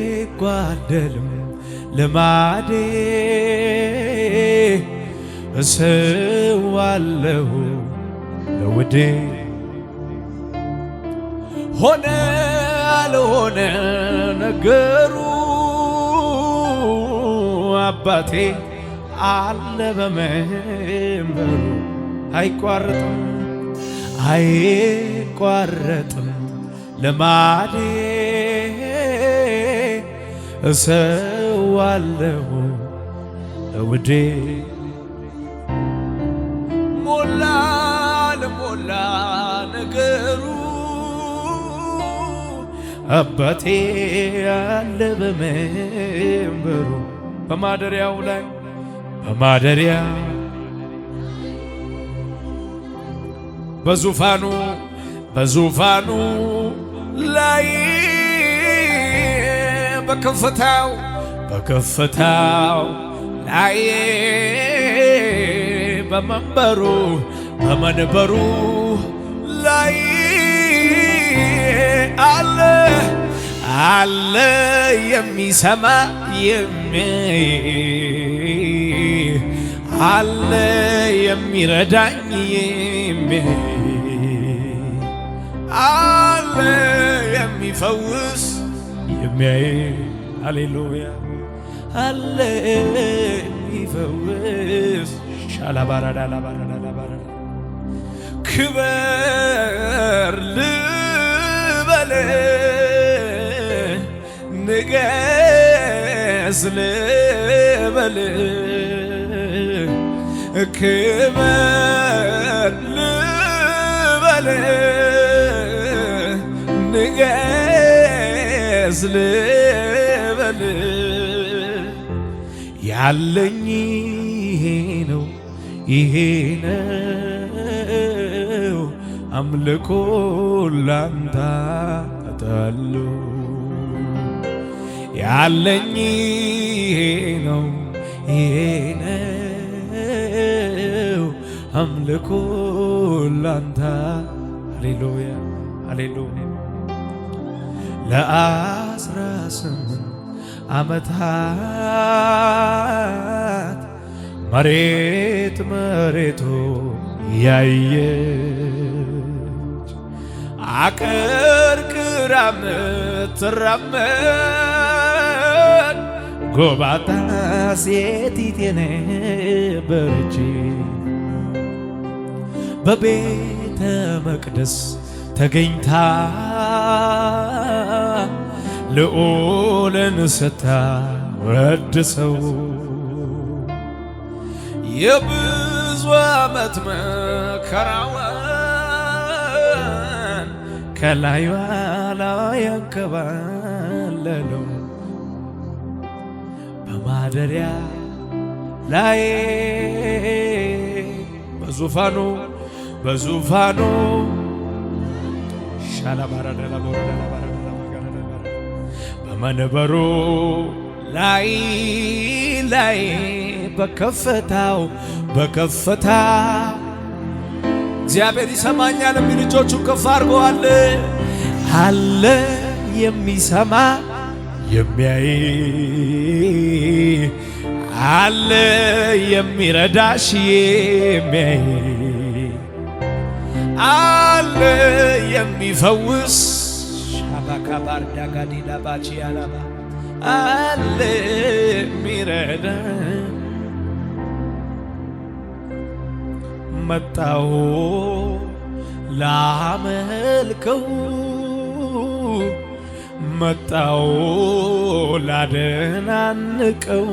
አይጓደልም ልማዴ እሰዋለሁ ለውዴ ሆነ አልሆነ ነገሩ አባቴ አለ በመንበሩ አይቋረጥም ልማዴ እሰዋለሁ ለውዴ ሞላ ለሞላ ነገሩ አባቴ አለ በመንበሩ በማደሪያው ላይ በማደሪያ በዙፋኑ ላይ በከፍታው ላይ በመንበሩ ላይ አለ የሚሰማ አለ የሚረዳኝ አለ የሚፈውስ የሚያይ ሃሌሉያ አለ የሚፈውስ ሻላባራዳላባራዳላባራ ክበር ልበል ንገስ ልበል ክበር ልበል ንገስ ልበል ያለኝ ይሄ ነው አምልኮ ላንተ አጣለሁ ያለኝ ይሄ ነው አምልኮ ላንተ ሃሌሉያ ሃሌሉያ ለ18 ዓመታት መሬቱ ያየች አቀርቅራ ምትራመድ ጎባጣ ሴቲት የነበረች በቤተ መቅደስ ተገኝታ ልዑልን ስታወድሰው የብዙ ዓመት መከራዋን ከላይዋ ላይ ያንከባለለው በማደሪያ ላይ በዙፋኑ በመንበሩ ላይ በከፍታ እግዚአብሔር ይሰማኛል የሚል እጆቹን ከፍ አድርገዋል። አለ የሚሰማ የሚያይ አለ የሚረዳሽ የሚያይ አለ የሚፈውስ ሻባካባር ዳጋዲላ ባቺ ያላባ አለ የሚረዳ መጣሁ ላመልከው መጣሁ ላደናንቀው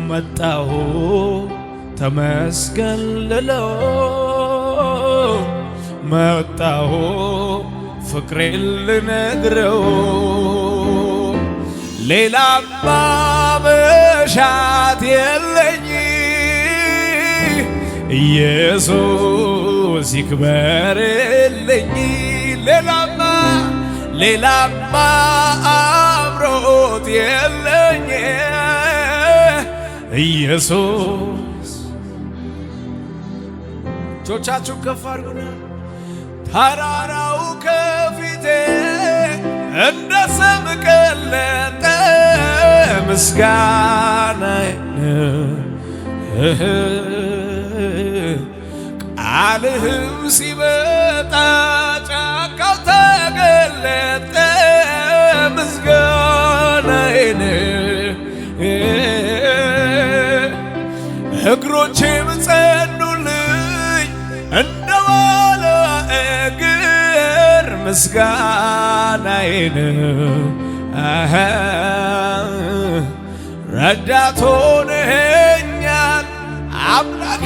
መጣሁ ተመስገን ልለው መጣሁ ፍቅሬን ልነግረው ሌላ መሻት የለኝ ኢየሱስ ይክበርልኝ ሌላማ አምሮት የለኝ ኢየሱስ እጆቻችሁን ከፍ አድርጉና ተራራው ከፊቴ ቃልህም ሲመጣ ጫካው ተገለጠ ምስጋናዬን እግሮቼም ጸኑልኝ እንደ ዋለ እግር ምስጋናዬን ረዳት ሆነኸኛል አምላኬ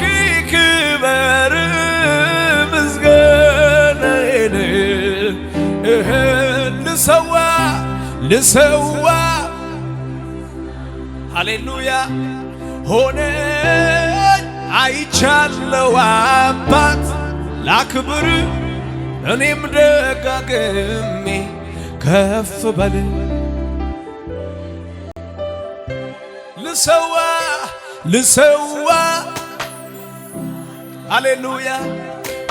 ክበር ምስጋናዬን ልሰዋ ሃሌሉያ ሆነኝ አይቻለው አባት ላክብር እኔም ደጋግሜ ከፍ በል ልሰዋ ሃሌሉያ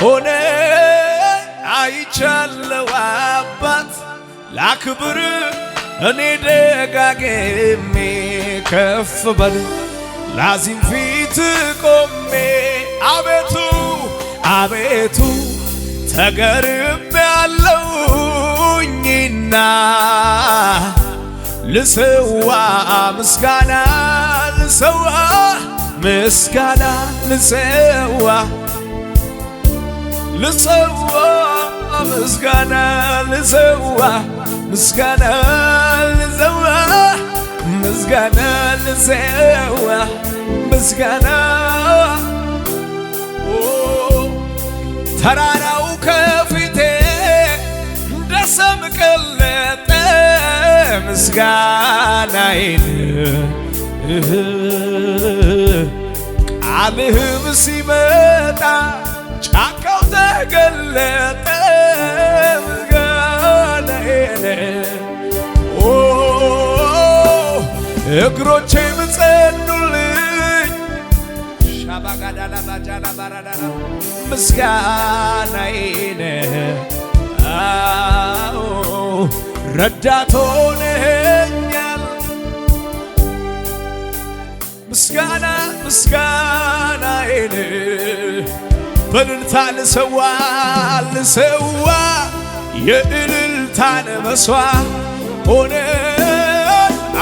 ሆነኝ አይቻለው አባት ላክብር እኔ ደጋግሜ ከፍ በል ላዚም ፊት ቆሜ አቤቱ ተገርሜያለሁኝና ልሰዋ ምስጋና ልሰዋ ምስጋና ልሰዋ ምስጋና ልሰዋ ምስጋና ልሰዋ ምስጋና ልሰዋ ምስጋና ተራራው ከፊቴ እንደ ሰም ቀለጠ ምስጋናዬን ቃልህም ሲመጣ ጫካው ተገለጠ ምስጋናዬን እግሮቼም ጸኑልኝ ሻባጋዳላ ባጃላ ባራዳላ ምስጋናዬን ረዳት ሆነኸኛል ምስጋናዬን በእልልታ ልሰዋ የእልልታን መሥዋዕት ሆነ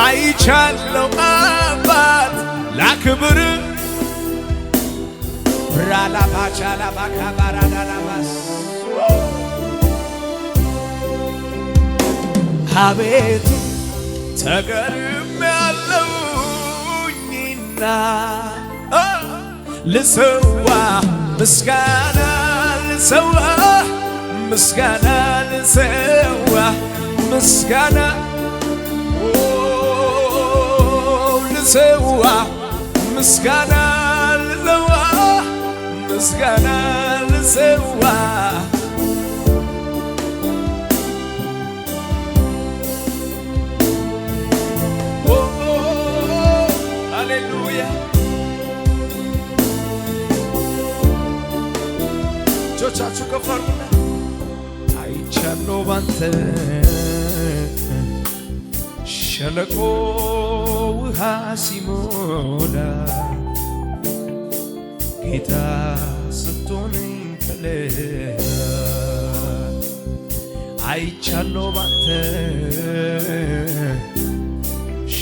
አይቻለው አባት ላክብር ብራላ ባቻላ ባካባራዳላባስ አቤቱ ተገርሜያለሁኝና ልሰዋ ምስጋና ልሰዋ ምስጋና ልሰዋ ምስጋና ልሰዋ ምስጋና ልሰዋ ምስጋና ልሰዋ ሃሌሉያ እጆቻችሁ ከፍ አድርጉና አይቻለሁ ባንተ ሸለቆ ውሃ ሲሞላ ጌታ ሰጥቶኝ ከለላ አይቻለሁ ባንተ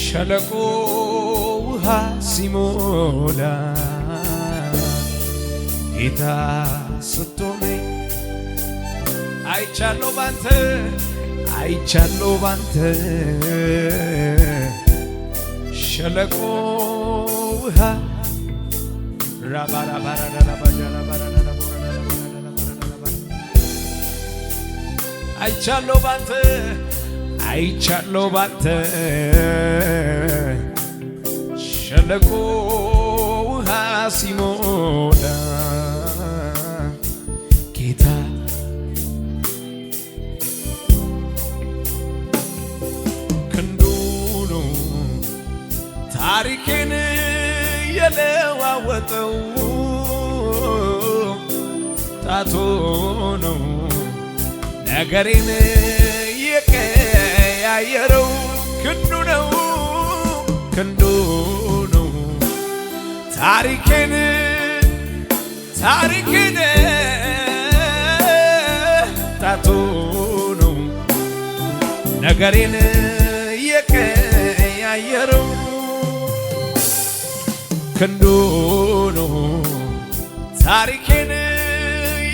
ሸለቆ ውሃ ሲሞላ ጌታ ሰጥቶኝ አይቻለሁ ባንተ ሸለቆ ውሃ አይቻለሁ ባንተ ሸለቆ ውሃ ሲሞላ ጌታ ታሪኬን የለዋወጠው ጣቱ ነው ነገሬን የቀያየረው ክንዱ ነው ክንዱ ነው ታሪኬን ጣቱ ነው ነገሬን የቀያየረው ክንዱ ነው ታሪኬን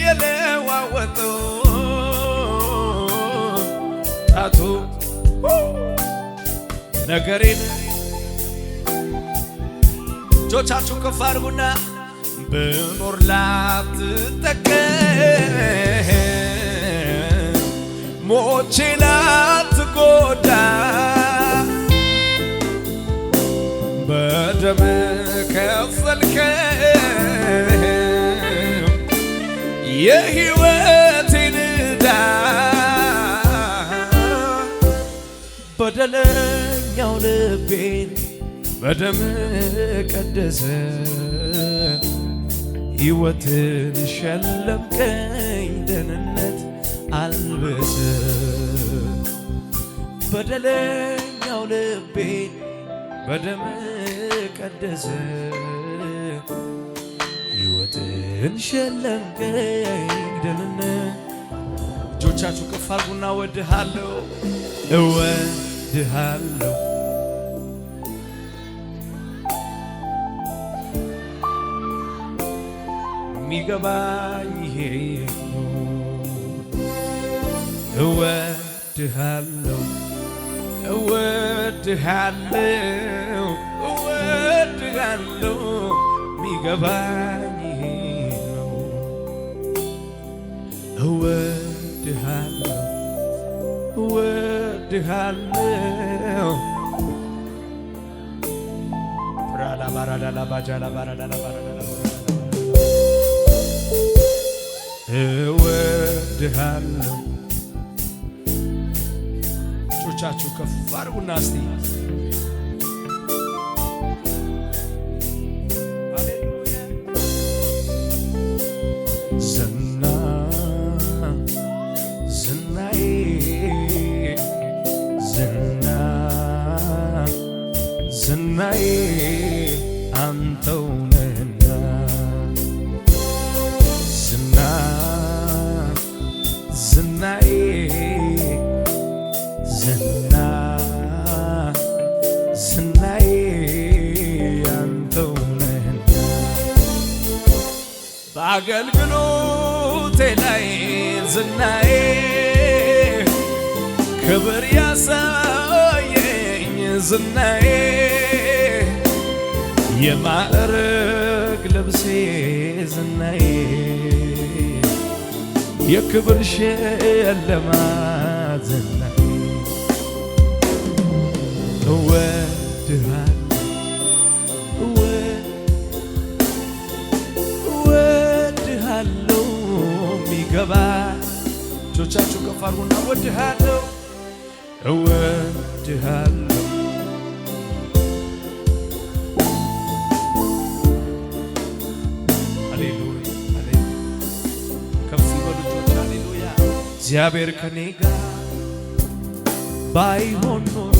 የለዋወጠው ጣቱ ነገሬን እጆቻችሁን ከፍ አድርጉና ብኖር ላትጠቀም ሞቼ ላትጎዳ በደም ከፈልከው የሕይወቴን ዕዳ በደለኛው ልቤን በደም ቀደሰ ሕይወትን ሸለምከኝ ደህንነት አልበሰ በደለኛው ልቤን በደም ቀደሰ ሕይወትን ሸለምከኝ ደህንነት እጆቻችሁ ከፍ አድርጉና እወድሃለሁ እወድሃለሁ ሚገባኝ ይሄ ነው እወድሃለሁ እወድሃለሁ እወድሃለሁ ሚገባኝ ይሄ ነው እወድሃለሁ እወድሃለሁ ራላ ባራላ ባጃላ ባራላ ባራላ እወድሃለሁ እጆቻችሁ ከፍ አድርጉና እስቲ ሃሌሉያ ዝናዬ ዝናዬ አንተው ነህና ዝናዬ አንተው ነህና በአገልግሎቴ ላይ ዝናዬ ክብር ያሳየኝ ዝናዬ የማዕረግ ልብሴ ዝናዬ የክብር ሽልማት ዝናዬ እወድሃለሁ ሚገባ እጆቻችሁ ከፍ አድርጉና እወድሃለሁ እወድሃለሁ ሃሌሉያ ከፍ ይበሉ እጆች ሃሌሉያ እግዚአብሔር ከኔ ጋር ባይሆን ኖሮ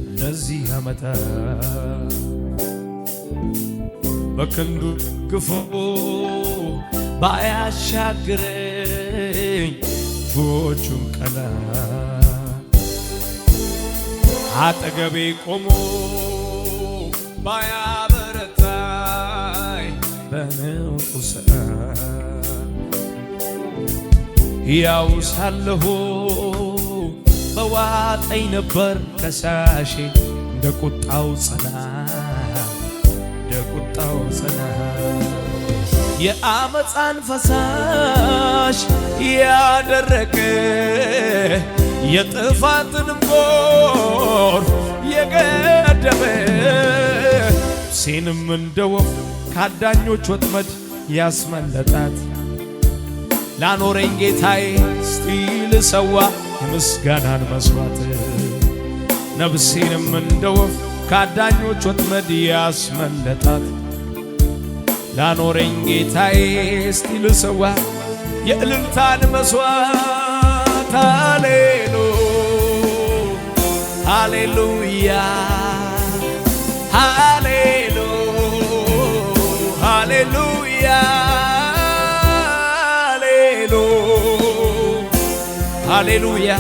እነዚህ ዓመታት በክንዱ ግፎ ባያሻግረኝ ክፉዎቹን ቀናት አጠገቤ ቆሞ ባያበረታኝ በነውጡ ሰዓት ሕያው ሳለሁ በዋጠኝ ነበር ከሳሼ እንደ ቁጣው ጽናት የአመፃን ፈሳሽ ያደረቀ የጥፋትን ጎርፍ የገደበ ነፍሴንም እንደ ወፍ ካዳኞች ወጥመድ ያስመለጣት ላኖረኝ ጌታዬ እስቲ ልሰዋ የምስጋናን መስዋዕት ነፍሴንም እንደ ወፍ ካዳኞች ወጥመድ ያስመለጣት ላኖረኝ ጌታዬ እስቲ ልሰዋ የእልልታን መስዋዕት ሃሌሉያ ሃሌሉያ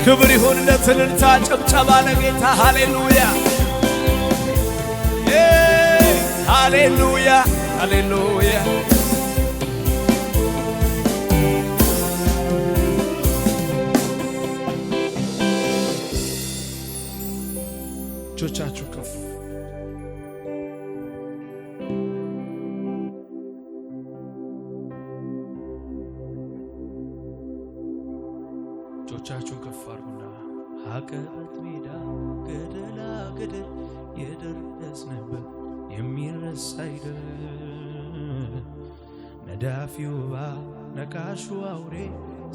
ክብር ይሁንለት እልልታ ጭብጨባ ለጌታ ሃሌሉያ ሃሌሉያ ሃሌሉያ እጆቻችሁ ከፍ እጆቻችሁን ከፍ አድርጉና አቀበት ሜዳ ገደላ ገደል የደረስንበት የሚረሳ አይደል ነዳፊው ነቃሹ አውሬ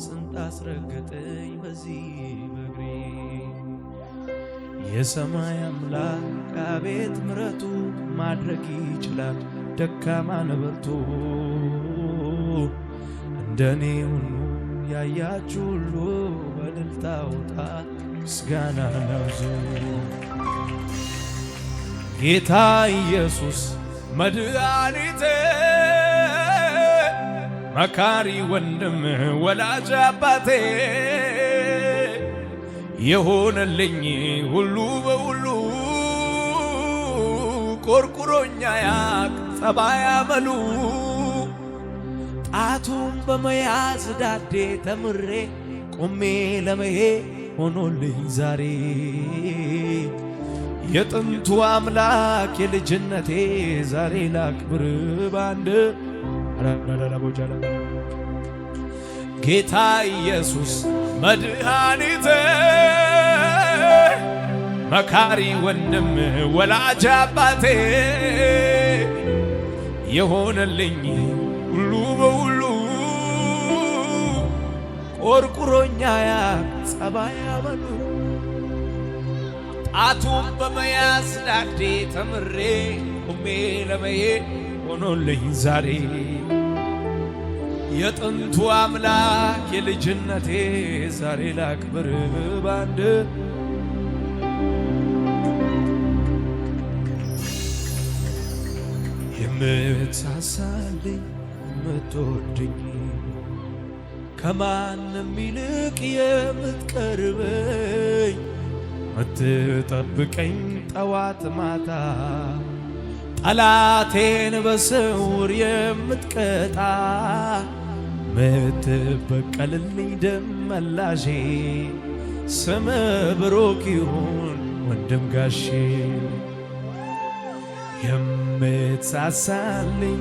ስንት አስረገጠኝ በዚህ በእግሬ የሰማይ አምላክ አቤት ምሕረቱ ማድረግ ይችላል ደካማን በርቱ እንደኔ ሁሉ ያያችሁ ሁሉ በእልልታ ውጣ ምስጋና ነብዙ ጌታ ኢየሱስ መድኃኒቴ መካሪ ወንድም ወላጅ አባቴ የሆነልኝ ሁሉ በሁሉ ቆርቁሮኛ ያቅ ጸባይ አመሉ ጣቱን በመያዝ ዳዴ ተምሬ ቆሜ ለመሄድ ሆኖልኝ ዛሬ የጥንቱ አምላክ የልጅነቴ ዛሬ ላክብር ባንድ ጌታ ኢየሱስ መድኃኒቴ መካሪ ወንድም ወላጅ አባቴ የሆነልኝ ሁሉ በሁሉ ቆርቁሮኛ ያቅ ጸባይ አመሉ ጣቱን በመያዝ ዳዴ ተምሬ ቆሜ ለመሄድ ሆኖልኝ ዛሬ የጥንቱ አምላክ የልጅነቴ ዛሬ ላክብር ባንድ የምትሳሳልኝ የምትወደኝ ከማንም ይልቅ የምትቀርበኝ ምትጠብቀኝ ጠዋት ማታ ጠላቴን በስውር የምትቀጣ ምትበቀልልኝ ደም መላሼ ስም ብሩክ ይሁን ወንድም ጋሼ የምትሳሳልኝ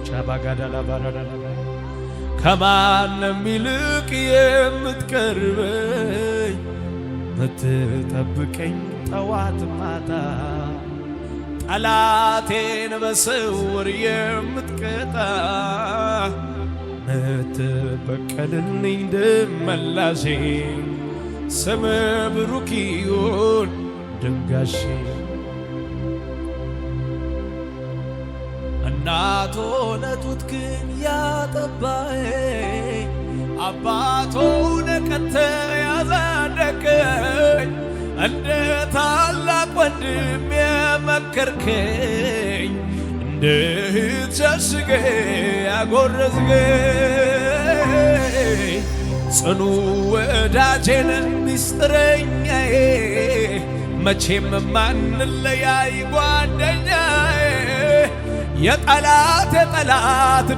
ቻባጋዳላ ባራዳላ ከማንም ይልቅ የምትቀርበኝ ምትጠብቀኝ ጠዋት ማታ ጠላቴን በስውር የምትቀጣ ምትበቀልልኝ ደም መላሼ ስም ብሩክ ይሁን ወንድም ጋሼ እናት ሆነ ጡት ግን ያጠባኸኝ አባት ሆነ ቀጥተህ ያሳደግከኝ እንደ ታላቅ ወንድም የመከርከኝ እንደ እህት ሸሽገህ ያጎረስከኝ ጽኑ ወዳጄን ሚስጥረኛዬ መቼም ማንለያይ ጓደኛዬ የጠላት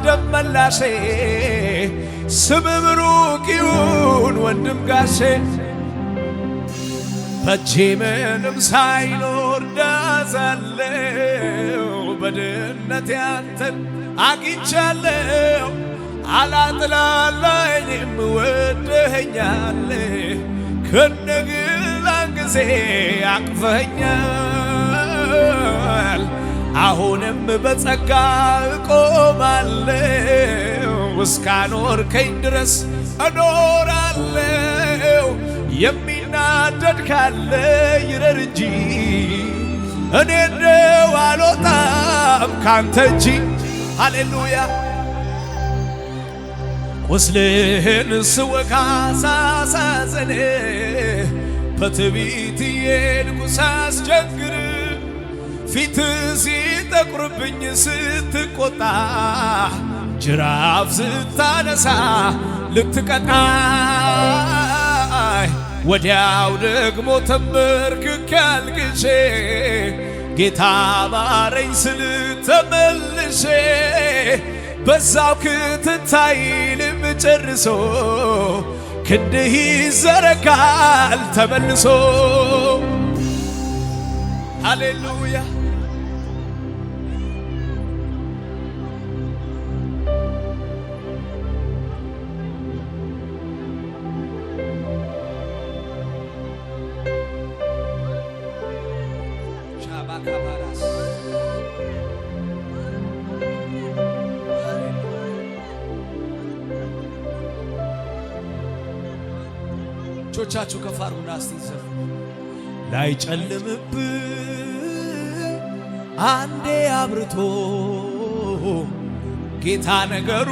ደም መላሼ ስም ብሩክ ይሁን ወንድም ጋሼ በእጄ ምንም ሳይኖር ዳሳለሁ በድህነቴ አንተን አግኝቻለሁ አላጥላላይም ወደኸኛል ከነግላን ጊዜ አቅፈኸኛል አሁንም በጸጋ እቆማለሁ እስካኖርከኝ ድረስ እኖራለሁ የሚናደድ ካለ ይረር እንጂ እኔ እንደው አልወጣም ካንተ እጅ ሃሌሉያ ቁስልህን ስወጋ ሳሳዝን በትዕቢት የሄድኩ ሳስቸግር ፊት ሲጠቁርብኝ ስትቆጣ ጅራፍ ስታነሳ ልትቀጣይ ወዲያው ደግሞ ተንበርክኬ አልቅሼ ጌታ ማረኝ ስል ተመልሼ በዛው ክትታይ ልም ጨርሶ ክንድህ ይዘረጋል ተመልሶ። ሃሌሉያ ሻባካባራስ ቾቻችሁ ከፋሩና እስቲ ዘፍ ላይ ጨልምብህ አንዴ አብርቶ ጌታ ነገሩ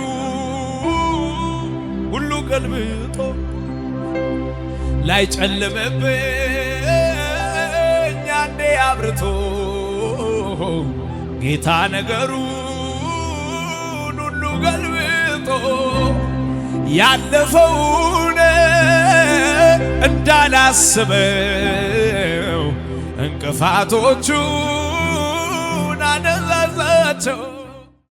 ሁሉ ገልብጦ ላይ ጨልምብህ አንዴ አብርቶ ጌታ ነገሩን ሁሉ ገልብጦ ያለፈውን እንዳላስበው እንቅፋቶቹን አነዛዛቸው።